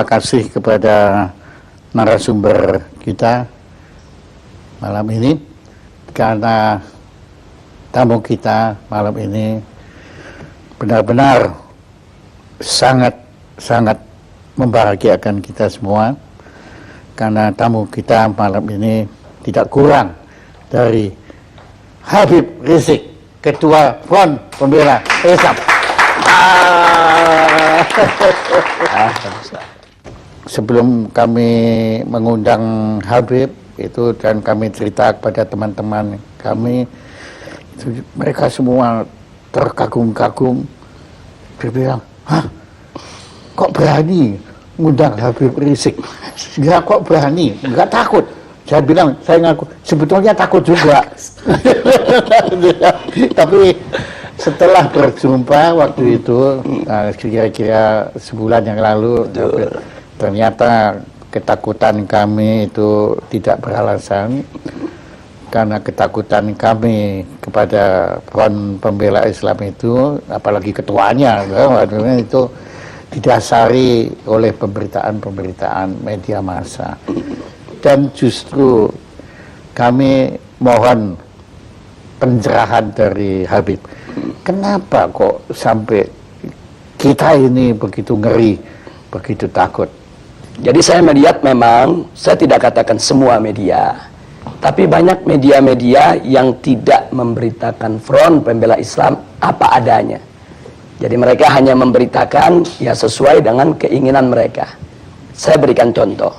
terima kasih kepada narasumber kita malam ini, karena tamu kita malam ini benar-benar sangat membahagiakan kita semua, karena tamu kita malam ini tidak kurang dari Habib Rizik, Ketua Front Pembela Islam. Sebelum kami mengundang Habib itu dan kami cerita kepada teman-teman kami, itu mereka semua terkagum-kagum. Dia bilang, hah, kok berani ngundang Habib Rizik? Enggak, kok berani? Enggak takut? Saya bilang, saya ngaku, sebetulnya takut juga. Tapi setelah berjumpa waktu itu, kira-kira sebulan yang lalu, ternyata ketakutan kami itu tidak beralasan. Karena ketakutan kami kepada Front Pembela Islam itu, apalagi ketuanya, itu didasari oleh pemberitaan-pemberitaan media massa. Dan justru kami mohon pencerahan dari Habib. Kenapa kok sampai kita ini begitu ngeri, begitu takut? Jadi saya melihat memang, saya tidak katakan semua media, tapi banyak media-media yang tidak memberitakan Front Pembela Islam apa adanya. Jadi mereka hanya memberitakan ya sesuai dengan keinginan mereka. Saya berikan contoh.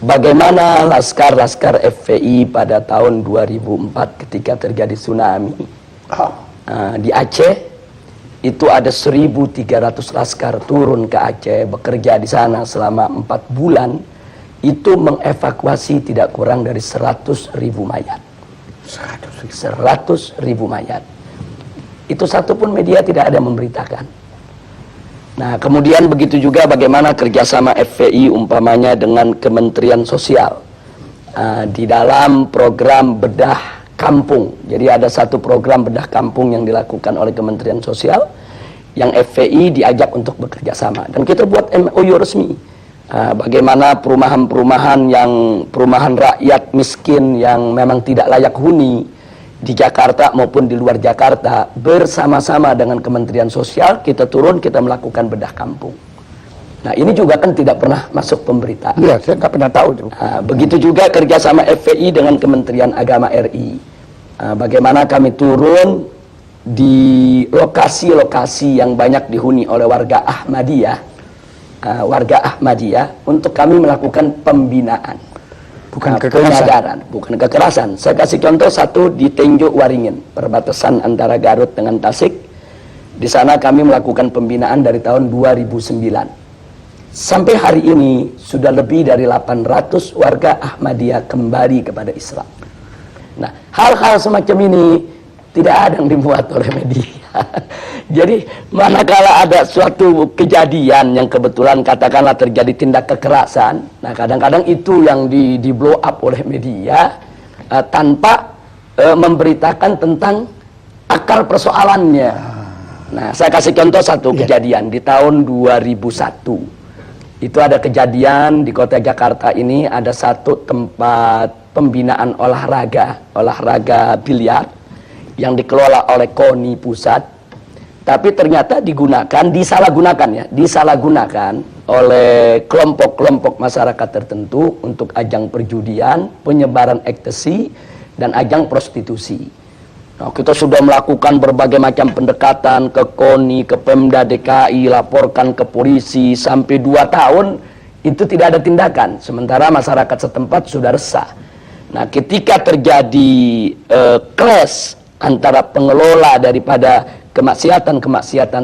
Bagaimana laskar-laskar FPI pada tahun 2004 ketika terjadi tsunami di Aceh, itu ada 1.300 laskar turun ke Aceh, bekerja di sana selama 4 bulan, itu mengevakuasi tidak kurang dari 100.000 mayat. 100.000 mayat. Itu satu pun media tidak ada memberitakan. Nah, kemudian begitu juga bagaimana kerjasama FPI umpamanya dengan Kementerian Sosial di dalam program bedah kampung. Jadi ada satu program bedah kampung yang dilakukan oleh Kementerian Sosial yang FPI diajak untuk bekerja sama. Dan kita buat MOU resmi. Bagaimana perumahan-perumahan perumahan rakyat miskin yang memang tidak layak huni di Jakarta maupun di luar Jakarta, bersama-sama dengan Kementerian Sosial kita turun, kita melakukan bedah kampung. Nah, ini juga kan tidak pernah masuk pemberitaan. Iya, saya nggak pernah tahu. Begitu juga kerjasama FPI dengan Kementerian Agama RI. Bagaimana kami turun di lokasi-lokasi yang banyak dihuni oleh warga Ahmadiyah, untuk kami melakukan pembinaan. Bukan kekerasan. Bukan kekerasan. Saya kasih contoh satu di Tenjo Waringin, perbatasan antara Garut dengan Tasik. Di sana kami melakukan pembinaan dari tahun 2009. Sampai hari ini sudah lebih dari 800 warga Ahmadiyah kembali kepada Islam. Nah, hal-hal semacam ini tidak ada yang dimuat oleh media. Jadi manakala ada suatu kejadian yang kebetulan katakanlah terjadi tindak kekerasan, nah kadang-kadang itu yang di blow up oleh media tanpa memberitakan tentang akar persoalannya. Nah, saya kasih contoh satu kejadian di tahun 2001. Itu ada kejadian di kota Jakarta ini, ada satu tempat pembinaan olahraga biliar yang dikelola oleh KONI pusat, tapi ternyata disalahgunakan oleh kelompok-kelompok masyarakat tertentu untuk ajang perjudian, penyebaran ekstasi, dan ajang prostitusi. Nah, kita sudah melakukan berbagai macam pendekatan ke KONI, ke Pemda DKI, laporkan ke polisi, sampai 2 tahun itu tidak ada tindakan, sementara masyarakat setempat sudah resah. Nah, ketika terjadi clash antara pengelola daripada kemaksiatan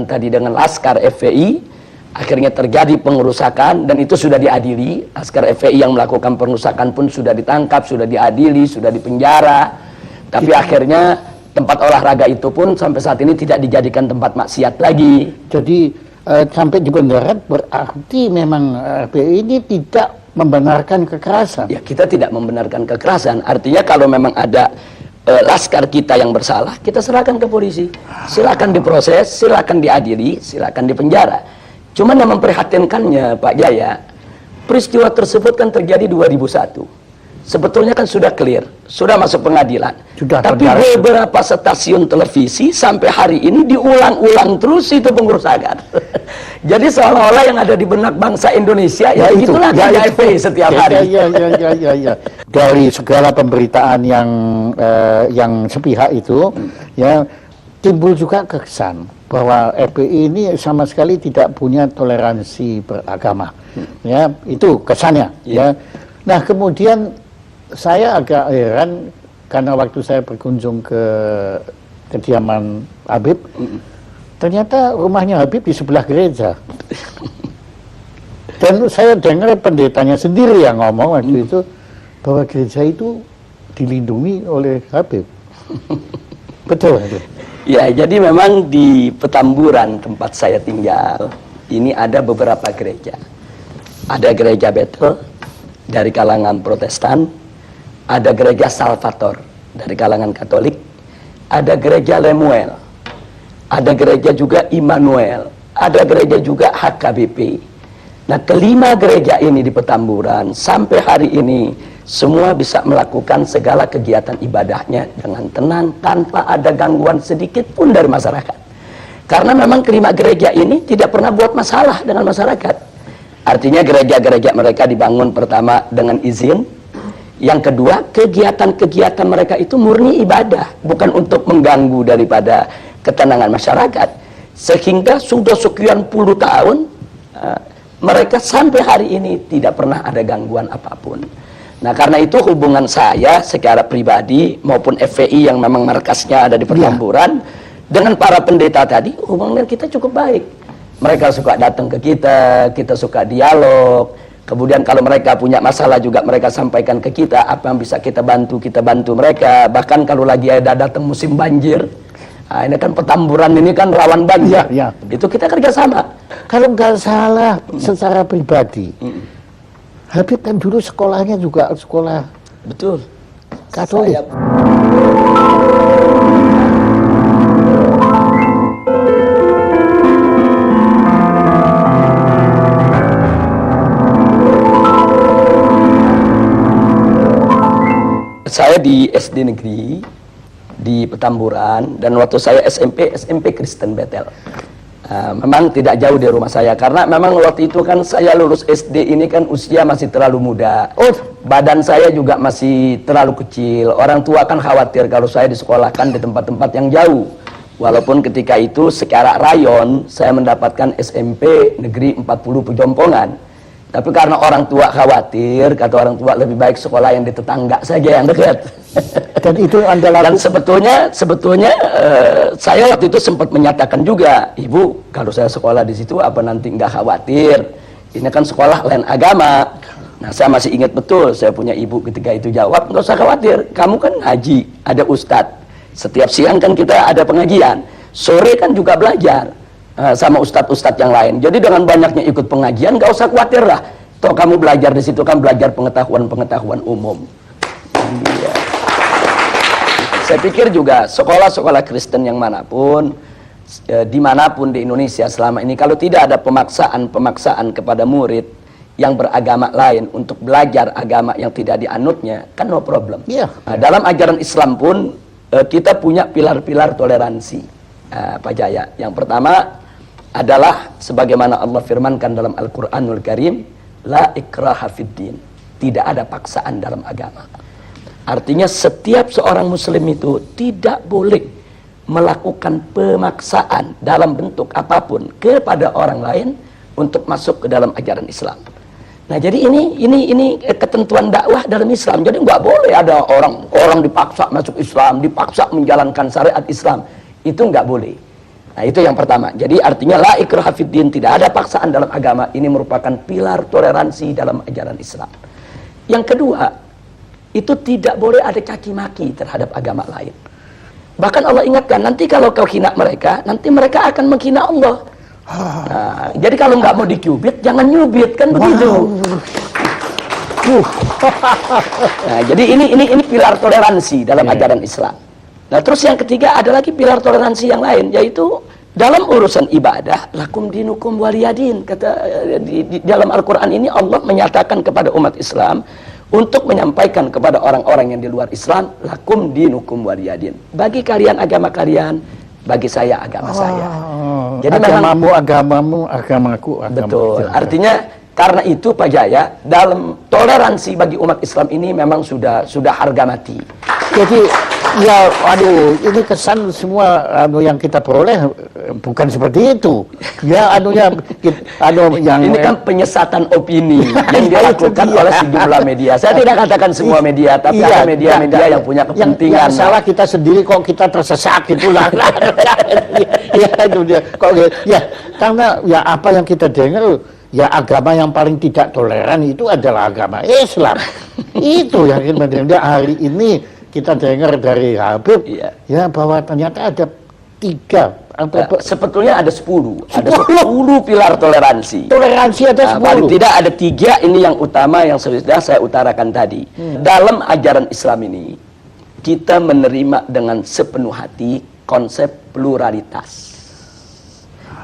tadi dengan laskar FPI, akhirnya terjadi pengerusakan, dan itu sudah diadili. Laskar FPI yang melakukan pengerusakan pun sudah ditangkap, sudah diadili, sudah dipenjara. Tapi akhirnya tempat olahraga itu pun sampai saat ini tidak dijadikan tempat maksiat lagi. Jadi sampai di penjara berarti memang FPI ini tidak membenarkan kekerasan. Ya, kita tidak membenarkan kekerasan. Artinya kalau memang ada laskar kita yang bersalah, kita serahkan ke polisi. Silakan diproses, silakan diadili, silakan dipenjara. Cuman yang memprihatinkannya Pak Jaya, peristiwa tersebut kan terjadi 2001. Sebetulnya kan sudah clear, sudah masuk pengadilan. Sudah, tapi benar. beberapa stasiun televisi sampai hari ini diulang-ulang terus itu pengurus agar. Jadi seolah-olah yang ada di benak bangsa Indonesia ya itulah KJP setiap hari. Ya. Dari segala pemberitaan yang sepihak itu, ya timbul juga kesan bahwa FPI ini sama sekali tidak punya toleransi beragama. Ya, itu kesannya. Ya. Nah, kemudian saya agak heran karena waktu saya berkunjung ke kediaman Habib, ternyata rumahnya Habib di sebelah gereja. Dan saya dengar pendetanya sendiri yang ngomong waktu itu bahwa gereja itu dilindungi oleh Habib. Betul. Ya, jadi memang di Petamburan tempat saya tinggal ini ada beberapa gereja. Ada gereja Bethel dari kalangan Protestan, ada gereja Salvator dari kalangan Katolik, ada gereja Lemuel, ada gereja juga Immanuel, ada gereja juga HKBP. Nah, kelima gereja ini di Petamburan sampai hari ini semua bisa melakukan segala kegiatan ibadahnya dengan tenang tanpa ada gangguan sedikit pun dari masyarakat. Karena memang kelima gereja ini tidak pernah buat masalah dengan masyarakat. Artinya gereja-gereja mereka dibangun pertama dengan izin. Yang kedua, kegiatan-kegiatan mereka itu murni ibadah, bukan untuk mengganggu daripada ketenangan masyarakat. Sehingga sudah sekian puluh tahun mereka sampai hari ini tidak pernah ada gangguan apapun. Nah, karena itu hubungan saya secara pribadi maupun FPI yang memang markasnya ada di Petamburan dengan para pendeta tadi, hubungan kita cukup baik. Mereka suka datang ke kita, kita suka dialog. Kemudian kalau mereka punya masalah juga mereka sampaikan ke kita, apa yang bisa kita bantu mereka. Bahkan kalau lagi ada datang musim banjir, nah ini kan Petamburan ini kan rawan banjir, itu kita kerjasama. Kalau nggak salah secara pribadi, Habib kan dulu sekolahnya juga sekolah betul Katolik. Saya di SD negeri di Petamburan dan waktu saya SMP Kristen Bethel. Memang tidak jauh dari rumah saya karena memang waktu itu kan saya lulus SD ini kan usia masih terlalu muda. Badan saya juga masih terlalu kecil. Orang tua kan khawatir kalau saya disekolahkan di tempat-tempat yang jauh. Walaupun ketika itu secara rayon saya mendapatkan SMP negeri 40 Pejompongan. Tapi karena orang tua khawatir, kata orang tua lebih baik sekolah yang di tetangga saja yang dekat. Dan itu Anda lakukan? Dan sebetulnya saya waktu itu sempat menyatakan juga, Ibu, kalau saya sekolah di situ apa nanti nggak khawatir? Ini kan sekolah lain agama. Nah, saya masih ingat betul, saya punya ibu ketika itu jawab, nggak usah khawatir, kamu kan haji, ada ustadz. Setiap siang kan kita ada pengajian, sore kan juga belajar. Sama ustadz-ustadz yang lain. Jadi dengan banyaknya ikut pengajian, gak usah khawatir lah. Toh kamu belajar di situ kan belajar pengetahuan-pengetahuan umum. Iya. Saya pikir juga sekolah-sekolah Kristen yang manapun, dimanapun di Indonesia selama ini, kalau tidak ada pemaksaan kepada murid yang beragama lain untuk belajar agama yang tidak dianutnya, kan no problem. Nah, dalam ajaran Islam pun kita punya pilar-pilar toleransi, Pak Jaya. Yang pertama adalah sebagaimana Allah firmankan dalam Al-Quranul Karim, la ikraha fiddin, tidak ada paksaan dalam agama. Artinya setiap seorang muslim itu tidak boleh melakukan pemaksaan dalam bentuk apapun kepada orang lain untuk masuk ke dalam ajaran Islam. Nah, jadi ini ketentuan dakwah dalam Islam. Jadi nggak boleh ada orang dipaksa masuk Islam, dipaksa menjalankan syariat Islam. Itu nggak boleh. Nah, itu yang pertama. Jadi artinya la ikraha fiddin, tidak ada paksaan dalam agama. Ini merupakan pilar toleransi dalam ajaran Islam. Yang kedua, itu tidak boleh ada caci maki terhadap agama lain. Bahkan Allah ingatkan, nanti kalau kau hina mereka, nanti mereka akan menghina Allah. Nah, jadi kalau nggak mau dicubit, jangan nyubit, kan begitu. Nah, jadi ini pilar toleransi dalam ajaran Islam. Nah, terus yang ketiga ada lagi pilar toleransi yang lain, yaitu dalam urusan ibadah, lakum dinukum waliyadin. Kata di dalam Al-Quran ini Allah menyatakan kepada umat Islam untuk menyampaikan kepada orang-orang yang di luar Islam, lakum dinukum waliyadin. Bagi kalian agama kalian, bagi saya agama saya. Jadi agamamu, agamamu, agamaku, agamaku. Betul. Artinya karena itu Pak Jaya, dalam toleransi bagi umat Islam ini memang sudah harga mati. Jadi ya, aduh, ini kesan semua yang kita peroleh bukan seperti itu. Ya, yang ini kan penyesatan opini yang dilakukan oleh sejumlah media. Saya tidak katakan semua media, tapi ada media-media yang punya kepentingan. Yang salah kita sendiri kok kita tersesat itulah. Ya itu dia. Kok ya, karena ya apa yang kita dengar, ya agama yang paling tidak toleran itu adalah agama Islam. Itu yang kita hari ini kita dengar dari Habib, ya bahwa ternyata ada 3 sebetulnya ada 10 pilar toleransi. Toleransi ada 10. Paling tidak ada 3 ini yang utama yang sudah saya utarakan tadi. Dalam ajaran Islam ini kita menerima dengan sepenuh hati konsep pluralitas.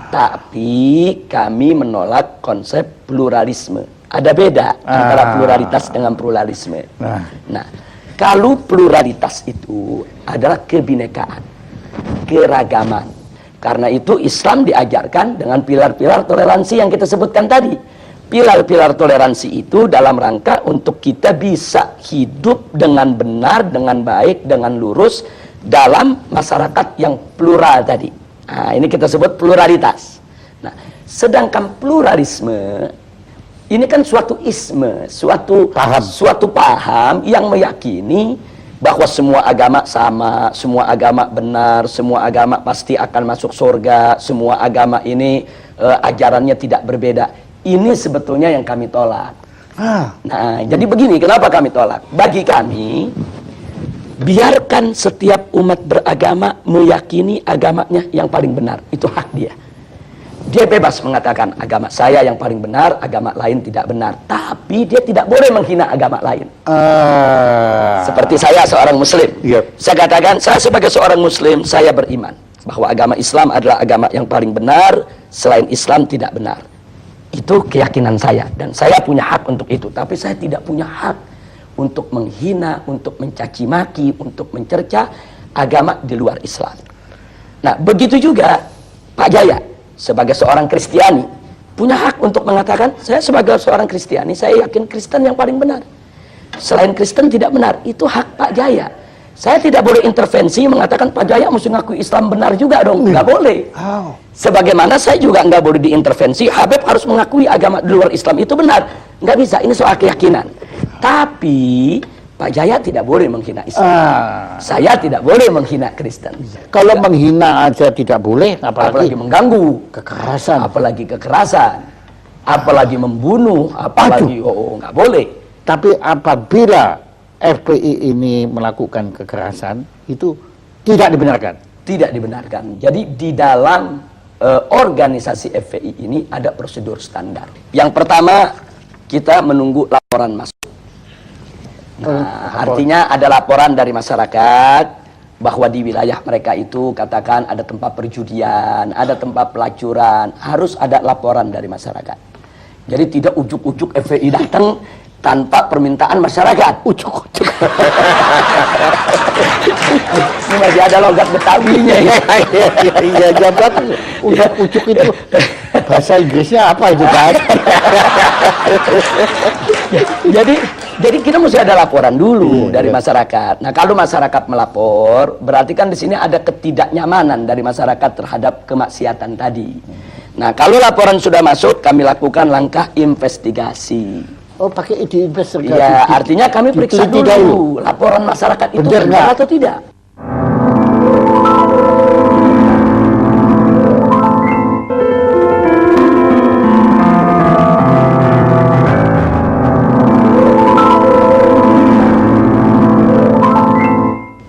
Tapi kami menolak konsep pluralisme. Ada beda antara pluralitas dengan pluralisme. Nah, kalau pluralitas itu adalah kebinekaan, keragaman. Karena itu Islam diajarkan dengan pilar-pilar toleransi yang kita sebutkan tadi. Pilar-pilar toleransi itu dalam rangka untuk kita bisa hidup dengan benar, dengan baik, dengan lurus dalam masyarakat yang plural tadi. Nah, ini kita sebut pluralitas. Nah, sedangkan pluralisme ini kan suatu isme, suatu paham yang meyakini bahwa semua agama sama, semua agama benar, semua agama pasti akan masuk surga, semua agama ini ajarannya tidak berbeda. Ini sebetulnya yang kami tolak. Nah, jadi begini, kenapa kami tolak? Bagi kami, biarkan setiap umat beragama meyakini agamanya yang paling benar. Itu hak dia. Dia bebas mengatakan agama saya yang paling benar, agama lain tidak benar. Tapi dia tidak boleh menghina agama lain. Seperti saya seorang muslim. Saya katakan, saya sebagai seorang muslim, saya beriman bahwa agama Islam adalah agama yang paling benar, selain Islam tidak benar. Itu keyakinan saya. Dan saya punya hak untuk itu. Tapi saya tidak punya hak untuk menghina, untuk mencaci maki, untuk mencerca agama di luar Islam. Nah, begitu juga Pak Jaya sebagai seorang Kristiani punya hak untuk mengatakan, saya sebagai seorang Kristiani, saya yakin Kristen yang paling benar, selain Kristen tidak benar. Itu hak Pak Jaya. Saya tidak boleh intervensi mengatakan Pak Jaya mesti ngaku Islam benar juga dong. Nggak boleh. Sebagaimana saya juga nggak boleh diintervensi Habib harus mengakui agama di luar Islam itu benar. Nggak bisa, ini soal keyakinan. Tapi Pak Jaya tidak boleh menghina Islam. Saya tidak boleh menghina Kristen. Kalau menghina aja tidak boleh, apalagi mengganggu, kekerasan, apalagi membunuh, nggak boleh. Tapi apabila FPI ini melakukan kekerasan, itu tidak dibenarkan. Tidak dibenarkan. Jadi di dalam organisasi FPI ini ada prosedur standar. Yang pertama, kita menunggu laporan masuk. Nah, artinya ada laporan dari masyarakat bahwa di wilayah mereka itu katakan ada tempat perjudian, ada tempat pelacuran, harus ada laporan dari masyarakat. Jadi tidak ujuk-ujuk FPI datang tanpa permintaan masyarakat. Ujuk-ujuk. Ini masih ada logat Betawinya ya. Iya, jabat ujuk-ujuk itu bahasa Inggrisnya apa itu, Pak? Jadi kita mesti ada laporan dulu dari masyarakat. Nah, kalau masyarakat melapor, berarti kan di sini ada ketidaknyamanan dari masyarakat terhadap kemaksiatan tadi. Nah, kalau laporan sudah masuk, kami lakukan langkah investigasi. Oh, pakai ide investigasi. Ya, artinya kami periksa dulu laporan masyarakat itu benar atau tidak.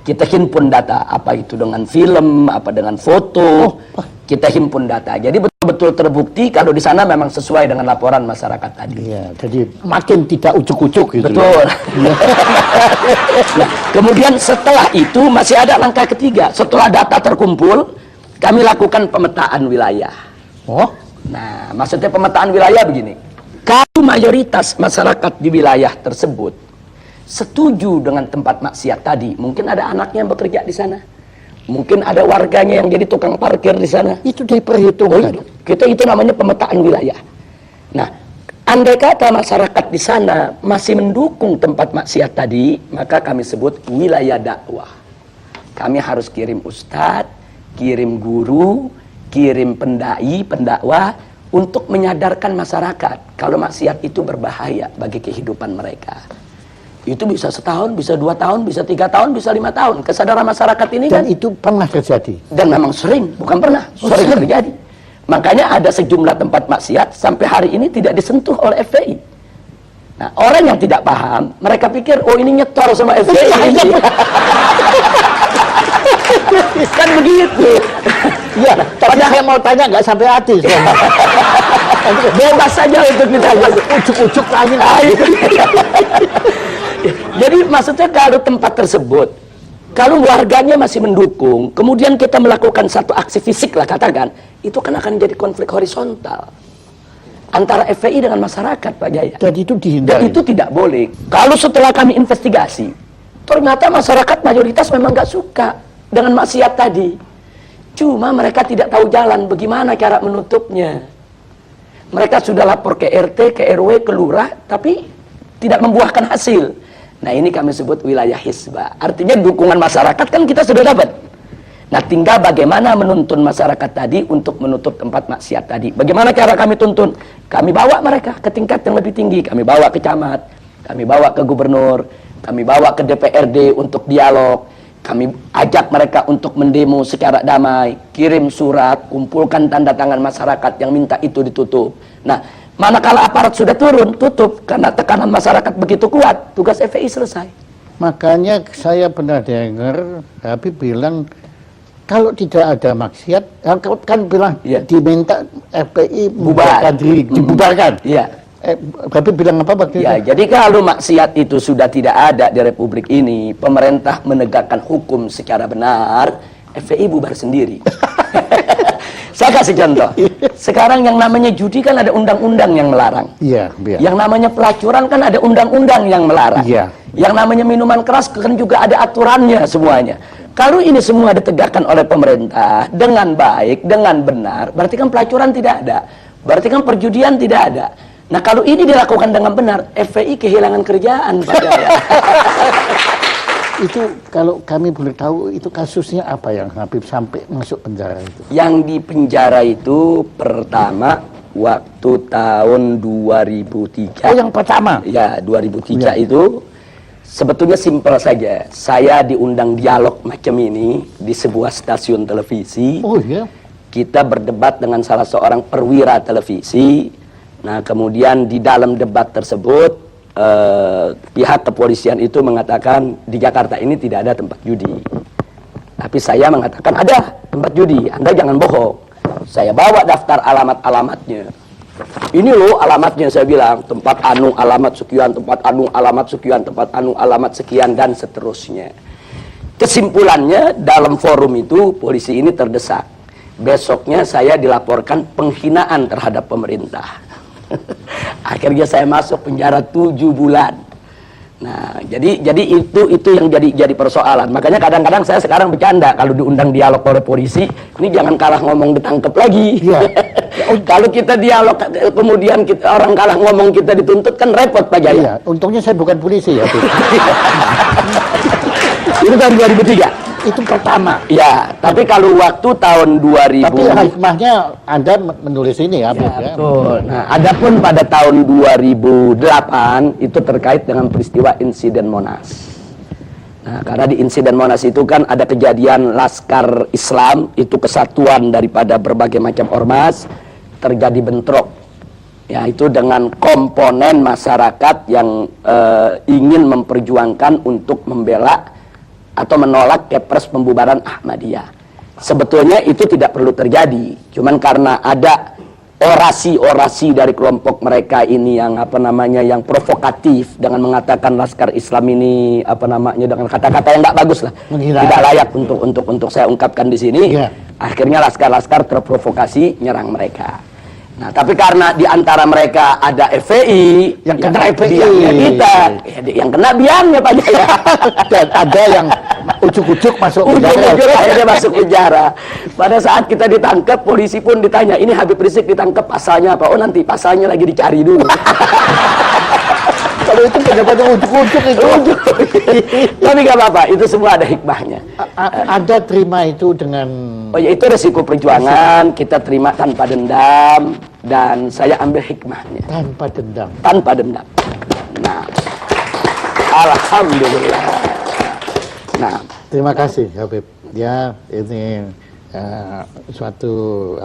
Kita himpun data, apa itu dengan film, apa dengan foto, kita himpun data. Jadi betul-betul terbukti kalau di sana memang sesuai dengan laporan masyarakat tadi. Iya, jadi makin tidak ujuk-ujuk gitu. Betul. Nah, kemudian setelah itu masih ada langkah ketiga. Setelah data terkumpul, kami lakukan pemetaan wilayah. Oh, Nah, maksudnya pemetaan wilayah begini. Kalau mayoritas masyarakat di wilayah tersebut setuju dengan tempat maksiat tadi, mungkin ada anaknya yang bekerja di sana, mungkin ada warganya yang jadi tukang parkir di sana. itu diperhitungkan. Kita itu namanya pemetaan wilayah. Nah, andai kata masyarakat di sana masih mendukung tempat maksiat tadi, maka kami sebut wilayah dakwah. Kami harus kirim ustadz, kirim guru, kirim pendai, pendakwah untuk menyadarkan masyarakat kalau maksiat itu berbahaya bagi kehidupan mereka. Itu bisa setahun, bisa 2 tahun, bisa 3 tahun, bisa 5 tahun. Kesadaran masyarakat ini Dan kan, itu pernah terjadi. dan memang sering, bukan pernah, sering terjadi. Makanya ada sejumlah tempat maksiat sampai hari ini tidak disentuh oleh FPI. Nah, orang yang tidak paham, mereka pikir, oh ini nyetor sama FPI. Kan begitu. Iya, tapi saya mau tanya nggak sampai hati. Bebas saja untuk ditanya. Ujuk-ujuk tanya. Jadi maksudnya kalau tempat tersebut, kalau warganya masih mendukung, kemudian kita melakukan satu aksi fisik lah katakan, itu kan akan jadi konflik horizontal antara FPI dengan masyarakat, Pak Jaya. Dan itu Dan dihindari. itu tidak boleh. Kalau setelah kami investigasi, ternyata masyarakat mayoritas memang nggak suka dengan maksiat tadi. Cuma mereka tidak tahu jalan bagaimana cara menutupnya. Mereka sudah lapor ke RT, ke RW, ke lurah, tapi tidak membuahkan hasil. Nah, ini kami sebut wilayah hisbah. Artinya dukungan masyarakat kan kita sudah dapat. Nah, tinggal bagaimana menuntun masyarakat tadi untuk menutup tempat maksiat tadi. Bagaimana cara kami tuntun? Kami bawa mereka ke tingkat yang lebih tinggi. Kami bawa ke camat, kami bawa ke gubernur, kami bawa ke DPRD untuk dialog. Kami ajak mereka untuk mendemo secara damai, kirim surat, kumpulkan tanda tangan masyarakat yang minta itu ditutup. Nah, manakala aparat sudah turun, tutup. Karena tekanan masyarakat begitu kuat, tugas FPI selesai. Makanya saya pernah dengar Habib bilang kalau tidak ada maksiat, kan bilang Iya. diminta FPI Bubar. membubarkan diri, dibubarkan. Iya. Habib bilang apa waktu Ya, itu? jadi kalau maksiat itu sudah tidak ada di Republik ini, pemerintah menegakkan hukum secara benar, FPI bubar sendiri. Saya kasih contoh. Sekarang yang namanya judi kan ada undang-undang yang melarang. Iya, iya. Yang namanya pelacuran kan ada undang-undang yang melarang. Iya. Yang namanya minuman keras kan juga ada aturannya semuanya. Kalau ini semua ditegakkan oleh pemerintah dengan baik, dengan benar, berarti kan pelacuran tidak ada. Berarti kan perjudian tidak ada. Nah, kalau ini dilakukan dengan benar, FPI kehilangan kerjaan, Pak Jaya. Itu kalau kami boleh tahu itu kasusnya apa yang Habib sampai masuk penjara itu? Yang di penjara itu pertama waktu tahun 2003. Oh, yang pertama. Ya, 2003 Ya. itu sebetulnya simpel saja. Saya diundang dialog macam ini di sebuah stasiun televisi. Oh iya. Kita berdebat dengan salah seorang perwira televisi. Nah, kemudian di dalam debat tersebut pihak kepolisian itu mengatakan di Jakarta ini tidak ada tempat judi. Tapi saya mengatakan ada tempat judi, Anda jangan bohong. Saya bawa daftar alamat-alamatnya. Ini loh alamatnya, saya bilang, tempat anu alamat sekian, tempat anu alamat sekian, tempat anu alamat sekian, dan seterusnya. Kesimpulannya, dalam forum itu polisi ini terdesak. Besoknya saya dilaporkan penghinaan terhadap pemerintah. Akhirnya saya masuk penjara 7 bulan. Nah, jadi itu yang jadi persoalan. Makanya kadang-kadang saya sekarang bercanda kalau diundang dialog oleh polisi, ini jangan kalah ngomong ditangkap lagi. Iya. Kalau kita dialog kemudian orang kalah ngomong kita dituntut kan repot, Pak Jaya. Iya, untungnya saya bukan polisi ya. Itu tahun 2003. Itu pertama. Ya, tapi kalau waktu tahun 2000. Tapi hikmahnya Anda menulis ini ya, Habib, ya. Betul. Nah, adapun pada tahun 2008 itu terkait dengan peristiwa insiden Monas. Nah, karena di insiden Monas itu kan ada kejadian Laskar Islam, itu kesatuan daripada berbagai macam ormas, terjadi bentrok. Ya, itu dengan komponen masyarakat yang ingin memperjuangkan untuk membela atau menolak Kepres pembubaran Ahmadiyah. Sebetulnya itu tidak perlu terjadi, cuman karena ada orasi-orasi dari kelompok mereka ini yang yang provokatif dengan mengatakan Laskar Islam ini dengan kata-kata yang nggak bagus lah, Menghina. tidak layak untuk saya ungkapkan di sini. Iya. Akhirnya laskar-laskar terprovokasi nyerang mereka. Nah, tapi karena di antara mereka ada FPI, yang kena FPI, biangnya kita, yang kena biangnya Pak Jaya. Dan ada yang ujuk-ujuk masuk penjara. Ujuk-ujuk akhirnya masuk penjara. Pada saat kita ditangkap, polisi pun ditanya, ini Habib Rizik ditangkap pasalnya apa? Oh, nanti pasalnya lagi dicari dulu. Kalau itu pejabat ujuk-ujuk itu. Tapi nggak apa-apa, itu semua ada hikmahnya. Anda terima itu dengan... Oh ya, itu resiko perjuangan, kita terima tanpa dendam, dan saya ambil hikmahnya. Tanpa dendam. Tanpa dendam. Nah, alhamdulillah. Nah, terima kasih Habib. Ya, ini suatu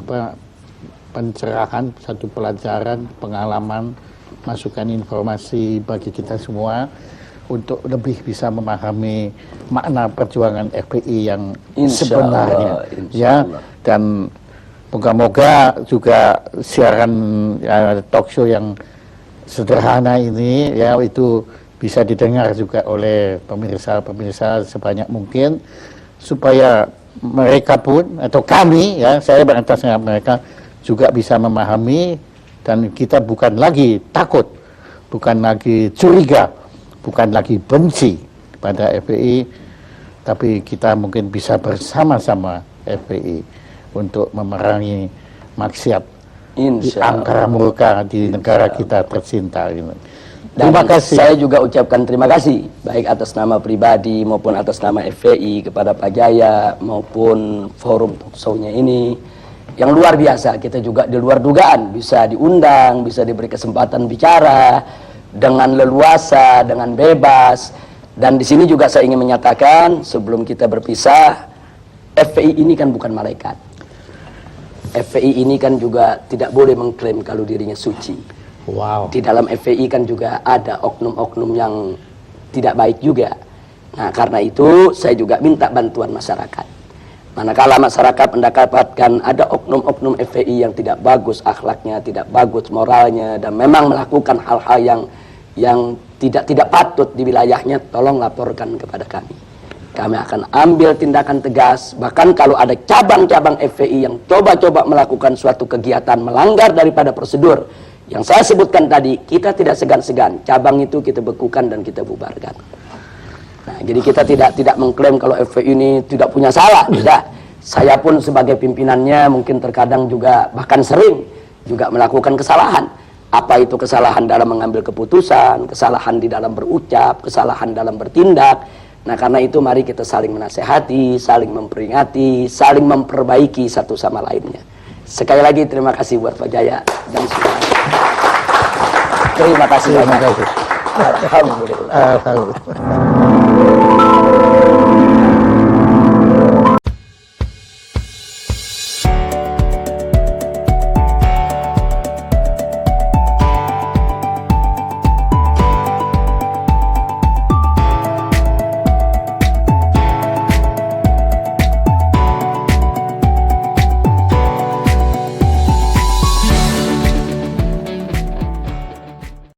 pencerahan, satu pelajaran, pengalaman, masukan informasi bagi kita semua untuk lebih bisa memahami makna perjuangan FPI yang sebenarnya. Ya, dan moga-moga juga siaran talk show yang sederhana ini ya itu bisa didengar juga oleh pemirsa-pemirsa sebanyak mungkin supaya mereka pun atau kami ya, saya beratasnya mereka juga bisa memahami. Dan kita bukan lagi takut, bukan lagi curiga, bukan lagi benci pada FPI, tapi kita mungkin bisa bersama-sama FPI untuk memerangi maksiat di angkara murka di negara kita tercinta. Terima kasih. Saya juga ucapkan terima kasih, baik atas nama pribadi maupun atas nama FPI kepada Pak Jaya maupun forum talk show-nya ini. Yang luar biasa, kita juga di luar dugaan bisa diundang, bisa diberi kesempatan bicara dengan leluasa, dengan bebas. Dan di sini juga saya ingin menyatakan sebelum kita berpisah, FPI ini kan bukan malaikat. FPI ini kan juga tidak boleh mengklaim kalau dirinya suci. Wow. Di dalam FPI kan juga ada oknum-oknum yang tidak baik juga. Nah, karena itu saya juga minta bantuan masyarakat. Manakala masyarakat mendapatkan ada oknum-oknum FPI yang tidak bagus akhlaknya, tidak bagus moralnya, dan memang melakukan hal-hal yang tidak patut di wilayahnya, tolong laporkan kepada kami. Kami akan ambil tindakan tegas, bahkan kalau ada cabang-cabang FPI yang coba-coba melakukan suatu kegiatan melanggar daripada prosedur yang saya sebutkan tadi, kita tidak segan-segan, cabang itu kita bekukan dan kita bubarkan. Nah, jadi kita tidak mengklaim kalau FPI ini tidak punya salah, tidak. Saya pun sebagai pimpinannya mungkin terkadang juga bahkan sering juga melakukan kesalahan. Apa itu kesalahan dalam mengambil keputusan, kesalahan di dalam berucap, kesalahan dalam bertindak. Nah, karena itu mari kita saling menasehati, saling memperingati, saling memperbaiki satu sama lainnya. Sekali lagi terima kasih buat Pak Jaya dan semuanya. Terima kasih banyak. Alhamdulillah.